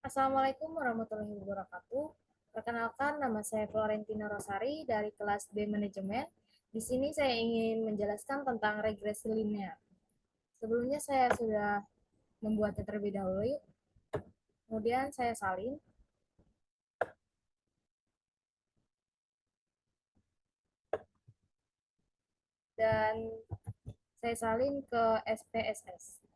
Assalamualaikum warahmatullahi wabarakatuh. Perkenalkan, nama saya Florentina Rosari dari kelas B Manajemen. Di sini saya ingin menjelaskan tentang regresi linear. Sebelumnya saya sudah membuatnya terlebih dahulu. Kemudian saya salin dan saya salin ke SPSS.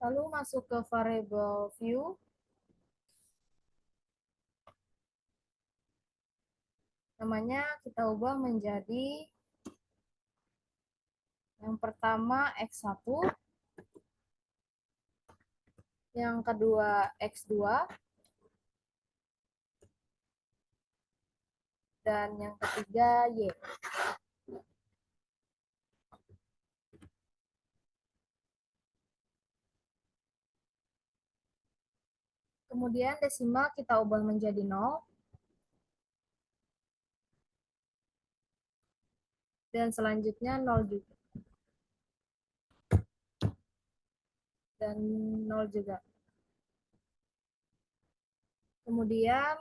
Lalu masuk ke variable view. Namanya kita ubah menjadi yang pertama X1, yang kedua X2, dan yang ketiga Y. Kemudian desimal kita ubah menjadi 0. Dan selanjutnya 0 juga. Dan 0 juga. Kemudian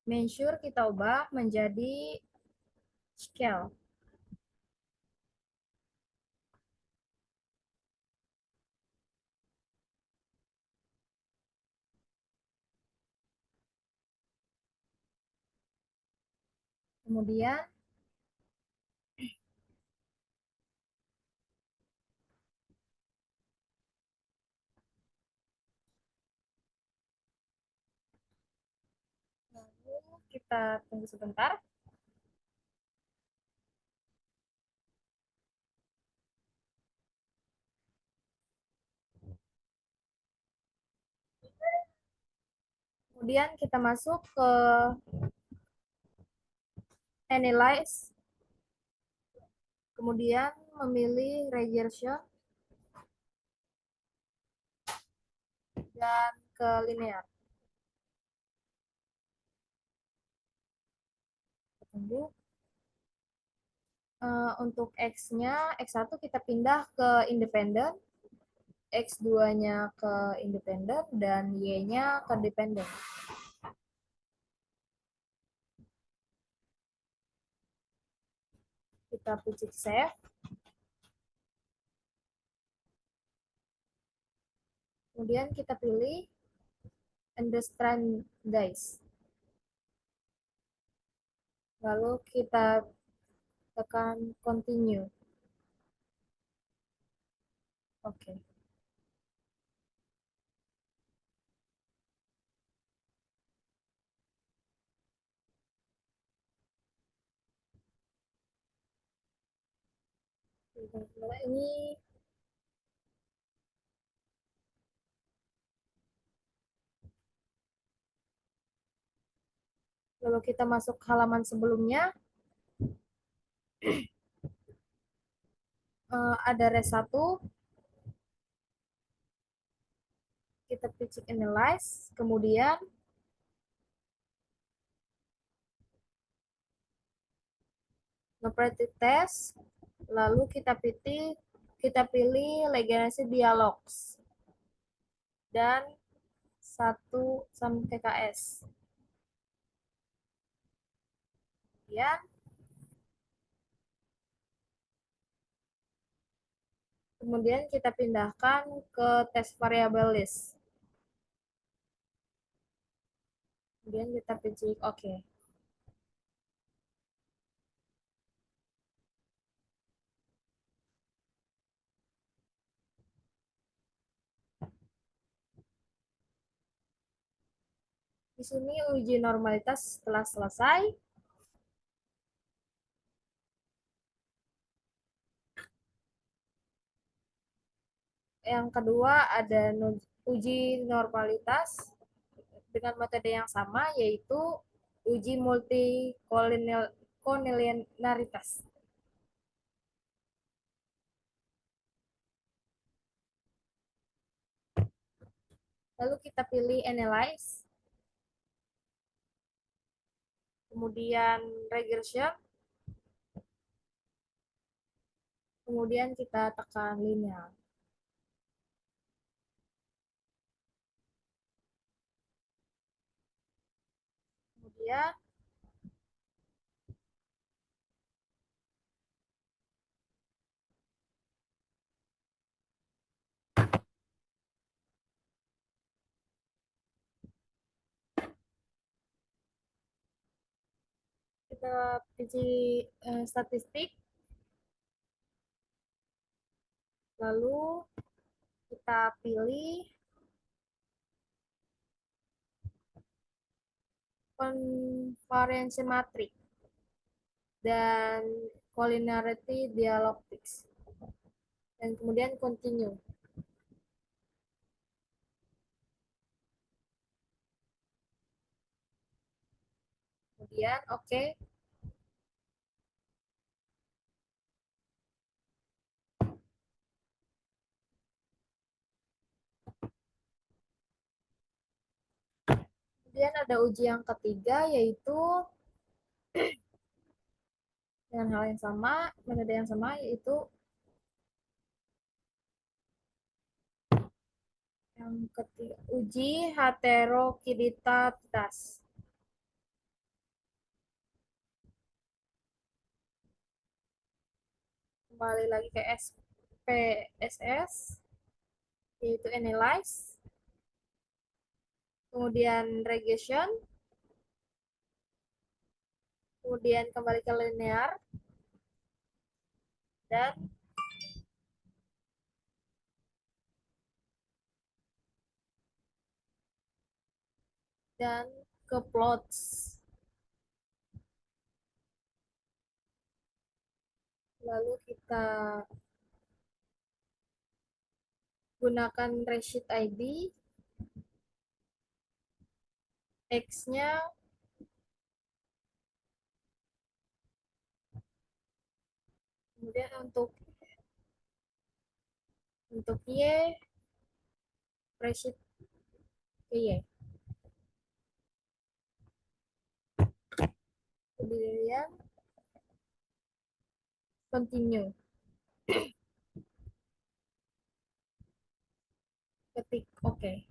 measure kita ubah menjadi scale. Kemudian kita tunggu sebentar. Kemudian kita masuk ke analyze. Kemudian memilih regression dan ke linear. Tunggu. Untuk X-nya, X1 kita pindah ke independen, X2-nya ke independen, dan Y-nya ke dependen. Kita pilih save. Kemudian kita pilih understand guys. Lalu kita tekan continue. Oke. Ini lalu kita masuk halaman sebelumnya. Ada res 1. Kita pilih analyze. Kemudian nge-practice test. Lalu kita pilih legalisasi dialogs dan 1 sampai TKS. Kemudian kita pindahkan ke test variable list. Kemudian kita pilih OK. Di sini uji normalitas telah selesai. Yang kedua ada uji normalitas dengan metode yang sama, yaitu uji multi konelinearitas. Lalu kita pilih analyze, kemudian regression, kemudian kita tekan linear. Kemudian kita pilih statistik, lalu kita pilih convergence matrix dan collinearity dialectics, dan kemudian continue. Kemudian oke. Okay. Kemudian ada uji yang ketiga, yaitu dengan hal yang sama, metode yang sama, yaitu yang ketiga, uji heterokiditas. Kembali lagi ke SPSS, yaitu analyze, kemudian regression, kemudian kembali ke linear, dan ke plots. Lalu kita gunakan resheet ID, X-nya kemudian untuk Y, resheet ke Y. Kemudian continue. Ketik oke. Okay.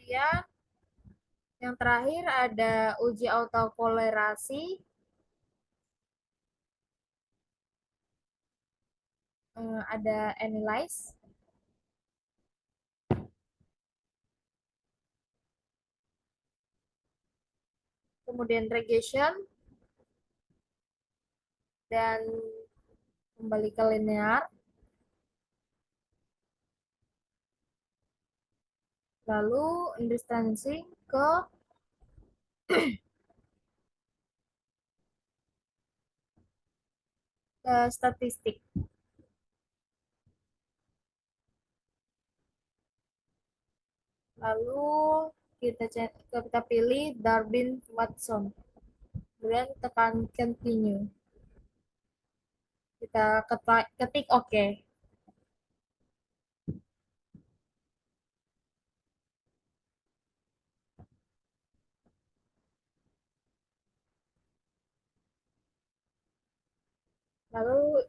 Kemudian yang terakhir ada uji autokolerasi, ada analyze, kemudian regression, dan kembali ke linear, lalu distancing ke statistik. Lalu kita pilih Darwin Watson, kemudian tekan continue. Kita ketik oke. Okay. Lalu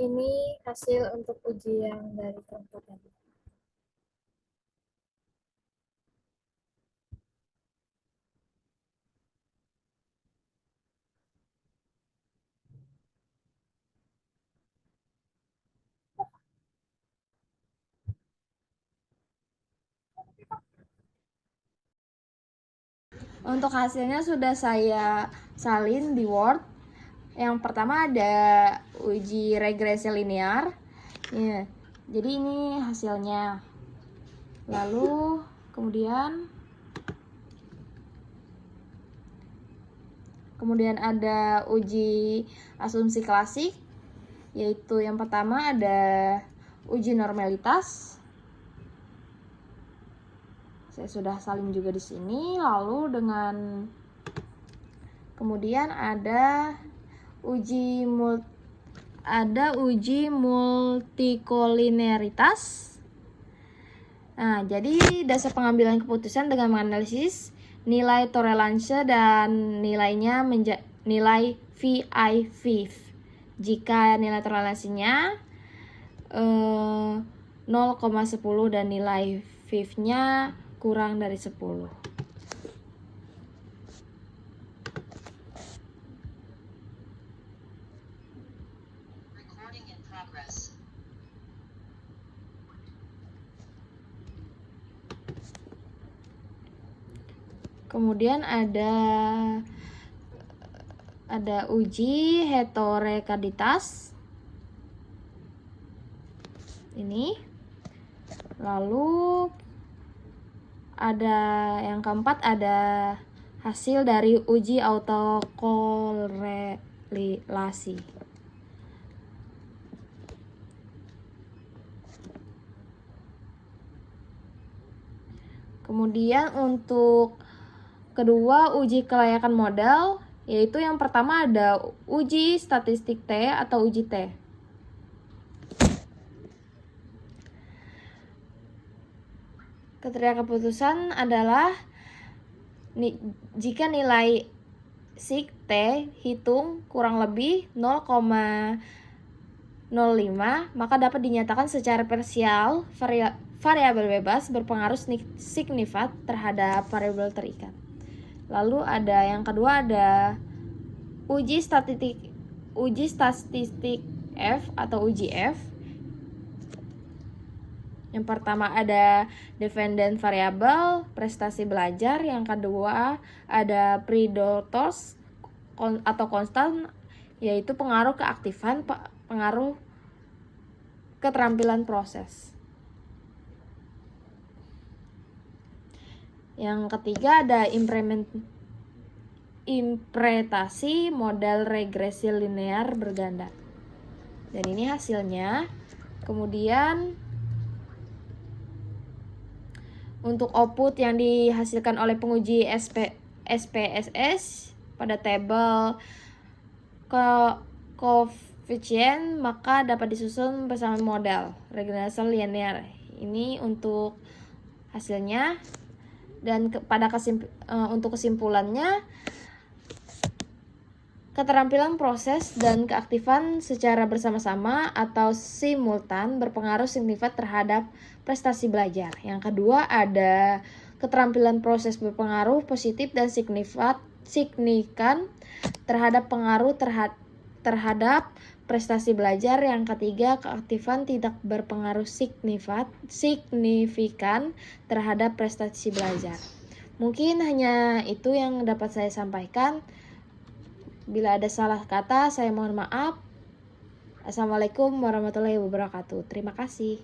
ini hasil untuk uji yang dari kelompok tadi. Untuk hasilnya sudah saya salin di Word. Yang pertama ada uji regresi linear. Ya, jadi ini hasilnya. Lalu kemudian ada uji asumsi klasik, yaitu yang pertama ada uji normalitas. Saya sudah salin juga di sini. Lalu kemudian ada uji multikolinearitas. Nah, jadi dasar pengambilan keputusan dengan menganalisis nilai toleransi dan nilainya nilai VIV. Jika nilai toleransinya 0,10 dan nilai VIV-nya kurang dari 10. Kemudian ada uji heterokarditas. Ini. Lalu ada yang keempat, ada hasil dari uji autokorelasi. Kemudian untuk kedua, uji kelayakan model, yaitu yang pertama ada uji statistik T atau uji T. Kriteria keputusan adalah jika nilai sig T hitung kurang lebih 0,05, maka dapat dinyatakan secara parsial variabel bebas berpengaruh signifan terhadap variabel terikat. Lalu ada yang kedua, ada uji statistik F atau uji F. Yang pertama ada dependent variable, prestasi belajar. Yang kedua ada predators atau konstan, yaitu pengaruh keaktifan, pengaruh keterampilan proses. Yang ketiga ada interpretasi model regresi linear berganda. Dan ini hasilnya. Kemudian untuk output yang dihasilkan oleh penguji SPSS pada tabel koefisien, maka dapat disusun bersama model regresi linear. Ini untuk hasilnya. Dan untuk kesimpulannya, keterampilan proses dan keaktifan secara bersama-sama atau simultan berpengaruh signifan terhadap prestasi belajar. Yang kedua ada keterampilan proses berpengaruh positif dan signifikan terhadap pengaruh terhadap prestasi belajar. Yang ketiga, keaktifan tidak berpengaruh signifikan terhadap prestasi belajar. Mungkin hanya itu yang dapat saya sampaikan. Bila ada salah kata, saya mohon maaf. Assalamualaikum warahmatullahi wabarakatuh. Terima kasih.